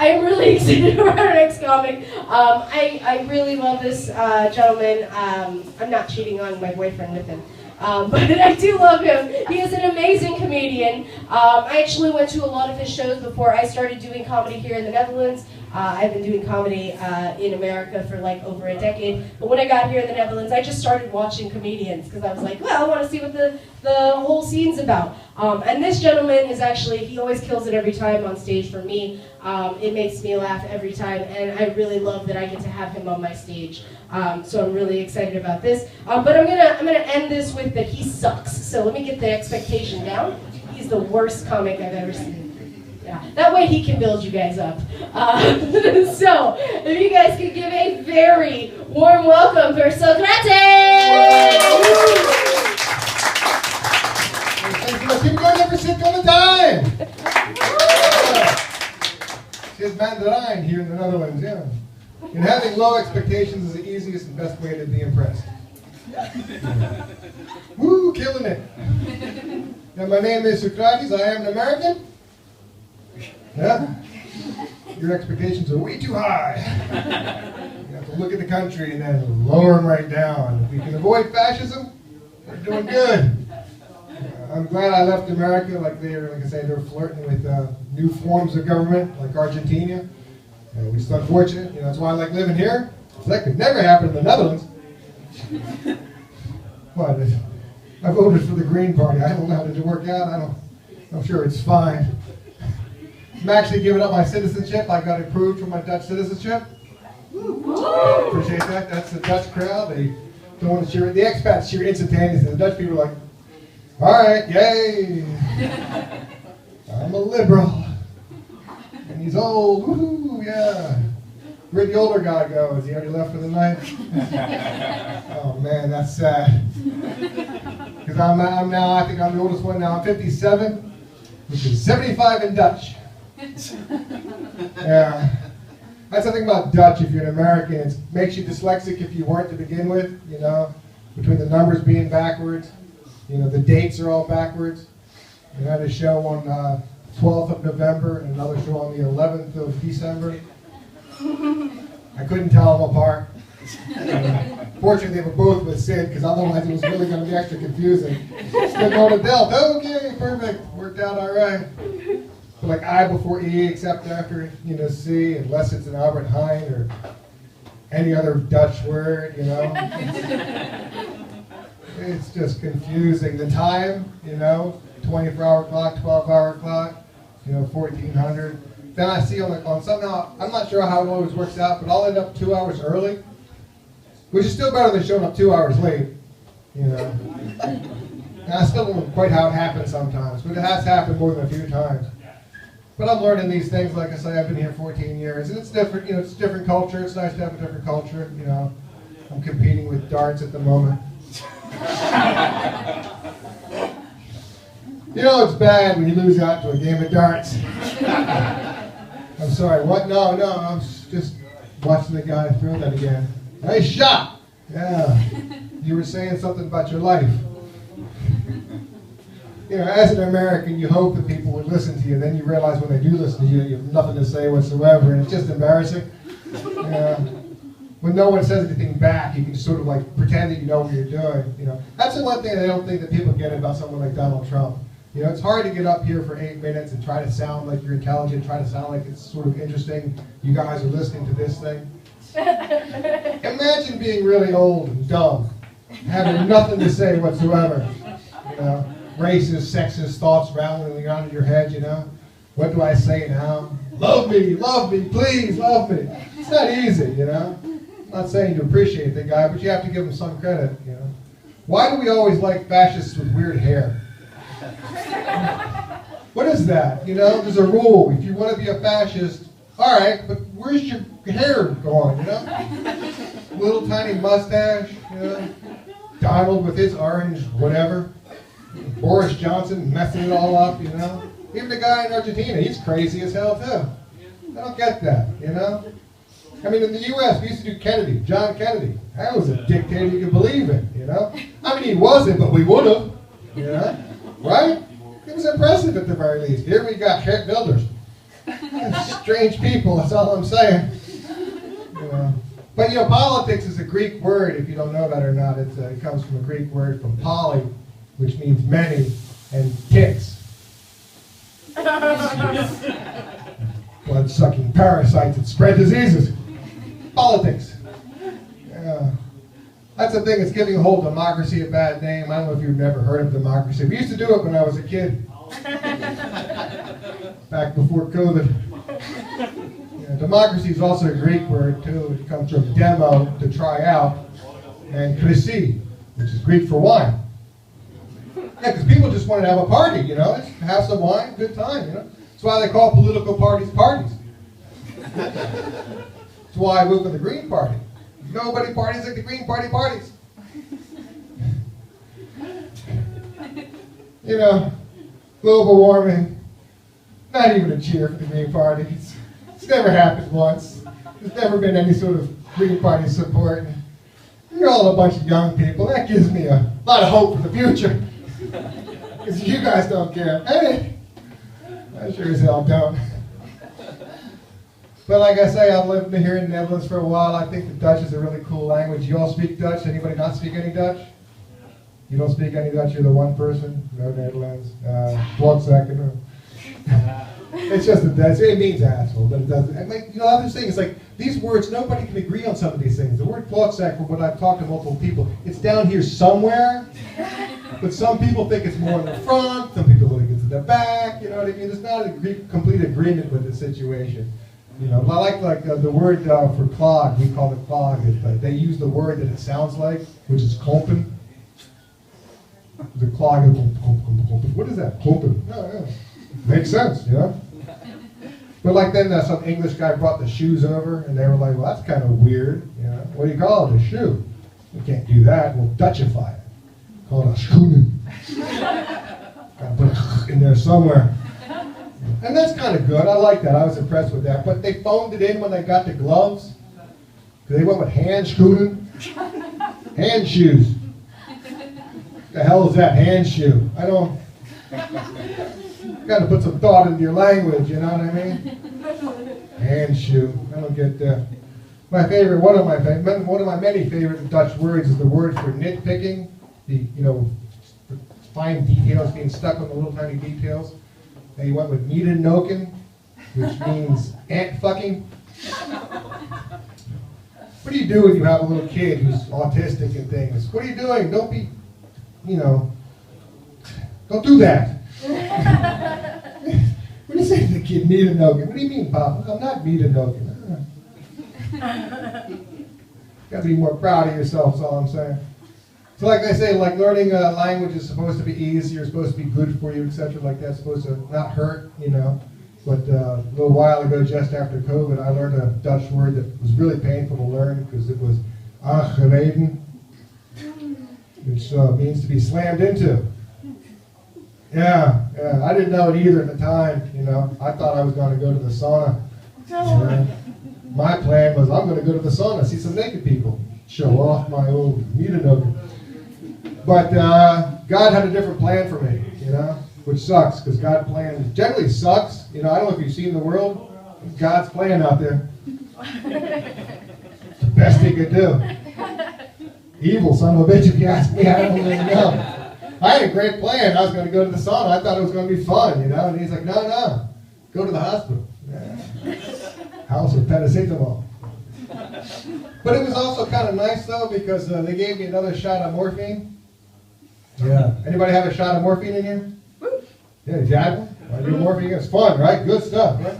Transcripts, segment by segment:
I'm really excited about our next comic. I really love this gentleman. I'm not cheating on my boyfriend with him. But I do love him. He is an amazing comedian. I actually went to a lot of his shows before I started doing comedy here in the Netherlands. I've been doing comedy in America for like over a decade. But when I got here in the Netherlands, I just started watching comedians because I was like, well, I want to see what the whole scene's about. And this gentleman is actually, he always kills it every time on stage for me. It makes me laugh every time, and I really love that I get to have him on my stage. So I'm really excited about this. But I'm gonna end this with that he sucks. So let me get the expectation down. He's the worst comic I've ever seen. Yeah, that way he can build you guys up. So if you guys could give a very warm welcome for Socrates! Keep going up for Cid Clementine! Cid Mandarine here in the Netherlands, yeah. And having low expectations is the easiest and best way to be impressed. Woo, killing it. Yeah, my name is Socrates. I am an American. Yeah? Your expectations are way too high. You have to look at the country and then lower them right down. If we can avoid fascism, we're doing good. I'm glad I left America. Like I say, they're flirting with new forms of government, like Argentina. Which is unfortunate. That's why I like living here. So that could never happen in the Netherlands. But I voted for the Green Party. I don't know how to work out. I'm sure it's fine. I'm actually giving up my citizenship. I got approved for my Dutch citizenship. Appreciate that. That's the Dutch crowd. They don't want to cheer it. The expats cheer instantaneously. The Dutch people are like, all right, yay. I'm a liberal. And he's old. Woohoo, yeah. Where'd the older guy go? Is he already left for the night? Oh man, that's sad. Because I'm now, I think I'm the oldest one now. I'm 57, which is 75 in Dutch. Yeah. That's the thing about Dutch. If you're an American, it makes you dyslexic if you weren't to begin with, between the numbers being backwards. The dates are all backwards. We had a show on 12th of November and another show on the 11th of December. I couldn't tell them apart. Fortunately, they were both with Cid, because otherwise it was really going to be extra confusing. Still going to Delft. Okay, perfect. Worked out all right. But like I before E, except after, C, unless it's an Albert Heijn or any other Dutch word, It's just confusing. The time, 24-hour clock, 12-hour clock, 1400. Then I see on somehow, I'm not sure how it always works out, but I'll end up 2 hours early, which is still better than showing up 2 hours late, And I still don't know quite how it happens sometimes, but it has happened more than a few times. But I'm learning these things. Like I say, I've been here 14 years, and it's different. It's a different culture. It's nice to have a different culture. I'm competing with darts at the moment. It's bad when you lose out to a game of darts. I'm sorry, what? No, I'm just watching the guy throw that again. Nice shot! Yeah. You were saying something about your life. As an American, you hope that people would listen to you. Then you realize when they do listen to you, you have nothing to say whatsoever, and it's just embarrassing. When no one says anything back, you can sort of like pretend that you know what you're doing. That's the one thing I don't think that people get about someone like Donald Trump. It's hard to get up here for 8 minutes and try to sound like you're intelligent, try to sound like it's sort of interesting. You guys are listening to this thing. Imagine being really old and dumb, having nothing to say whatsoever. Racist, sexist thoughts rattling around in your head, What do I say now? Love me, please, love me. It's not easy, I'm not saying to appreciate the guy, but you have to give him some credit, Why do we always like fascists with weird hair? What is that? There's a rule. If you want to be a fascist, all right, but where's your hair going, Little tiny mustache, Donald with his orange whatever. Boris Johnson messing it all up, Even the guy in Argentina, he's crazy as hell too. I don't get that, I mean, in the U.S., we used to do Kennedy, John Kennedy. That was a dictator you could believe in, I mean, he wasn't, but we would have, Right? It was impressive at the very least. Here we got Geert Wilders. Strange people, that's all I'm saying. But politics is a Greek word, if you don't know that or not. It comes from a Greek word from poly, which means many, and ticks. Blood-sucking parasites that spread diseases. Politics. That's the thing, it's giving the whole democracy a bad name. I don't know if you've never heard of democracy. We used to do it when I was a kid. Back before COVID. Democracy is also a Greek word too. It comes from demo, to try out, and krisi, which is Greek for wine. Yeah, because people just want to have a party, just have some wine, good time, That's why they call political parties parties. That's why I moved to the Green Party. Nobody parties like the Green Party parties. Global warming, not even a cheer for the Green Party. It's never happened once. There's never been any sort of Green Party support. You're all a bunch of young people. That gives me a lot of hope for the future. Because you guys don't care. Hey, I sure as hell don't. But like I say, I've lived here in the Netherlands for a while. I think the Dutch is a really cool language. You all speak Dutch? Anybody not speak any Dutch? You don't speak any Dutch? You're the one person? No Netherlands? Blokzakken? It's just it means asshole, but it doesn't. And other thing is these words, nobody can agree on some of these things. The word blokzak, from what I've talked to multiple people, it's down here somewhere, but some people think it's more in the front, some people think it's in the back, you know what I mean? There's not a complete agreement with the situation. I like the word for clog, we call it clog, they use the word that it sounds like, which is klompen. The clog is, what is that? Klompen. Yeah. Makes sense, But then some English guy brought the shoes over, and they were like, well, that's kind of weird, What do you call it, a shoe? We can't do that, we'll Dutchify it. Call it a schoenen. Gotta put it in there somewhere. And that's kind of good, I like that, I was impressed with that. But they phoned it in when they got the gloves. Because they went with hand schoenen. Hand shoes. The hell is that, hand shoe? I don't... Got to put some thought into your language, you know what I mean? Hand shoe. I don't get that. My favorite, one of my many favorite Dutch words is the word for nitpicking. The fine details, being stuck on the little tiny details. And he went with miedennoken, which means ant fucking. What do you do when you have a little kid who's autistic and things? What are you doing? Don't be, don't do that. What do you say to the kid, miedennoken? What do you mean, Papa? I'm not miedennoken. Gotta be more proud of yourself, is all I'm saying. So like I say, learning a language is supposed to be easier, supposed to be good for you, etc. like that, supposed to not hurt, But a little while ago, just after COVID, I learned a Dutch word that was really painful to learn because it was aangereden, which means to be slammed into. Yeah, I didn't know it either at the time, I thought I was going to go to the sauna. My plan was I'm going to go to the sauna, see some naked people, show off my old miedennoken. But God had a different plan for me, which sucks, because God's plan generally sucks. I don't know if you've seen the world. It's God's plan out there. It's the best he could do. Evil son of a bitch, if you ask me, I don't even know. I had a great plan. I was going to go to the sauna. I thought it was going to be fun, And he's like, no, go to the hospital. Yeah. House of paracetamol. But it was also kind of nice, though, because they gave me another shot of morphine. Yeah. Anybody have a shot of morphine in here? Yeah, you had one? I do morphine. It's fun, right? Good stuff, right?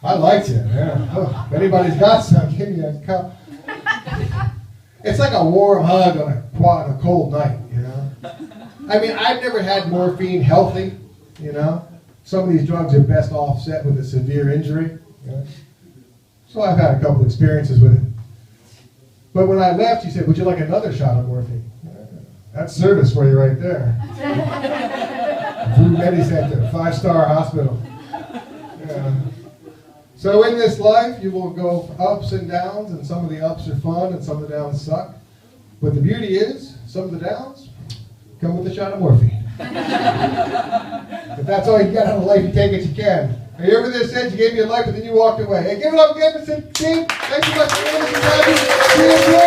I liked it, yeah. Oh, if anybody's got some, give me a cup. It's like a warm hug on a cold night, I mean, I've never had morphine healthy, Some of these drugs are best offset with a severe injury. So I've had a couple experiences with it. But when I left, she said, would you like another shot of morphine? That's service for you right there. Food Medi Center, 5-star hospital. Yeah. So in this life, you will go ups and downs, and some of the ups are fun, and some of the downs suck. But the beauty is, some of the downs come with a shot of morphine. If that's all you get out of life, you take it, you can. And you ever there said you gave me your life, but then you walked away. Hey, give it up again for Cid. Thanks so much for listening.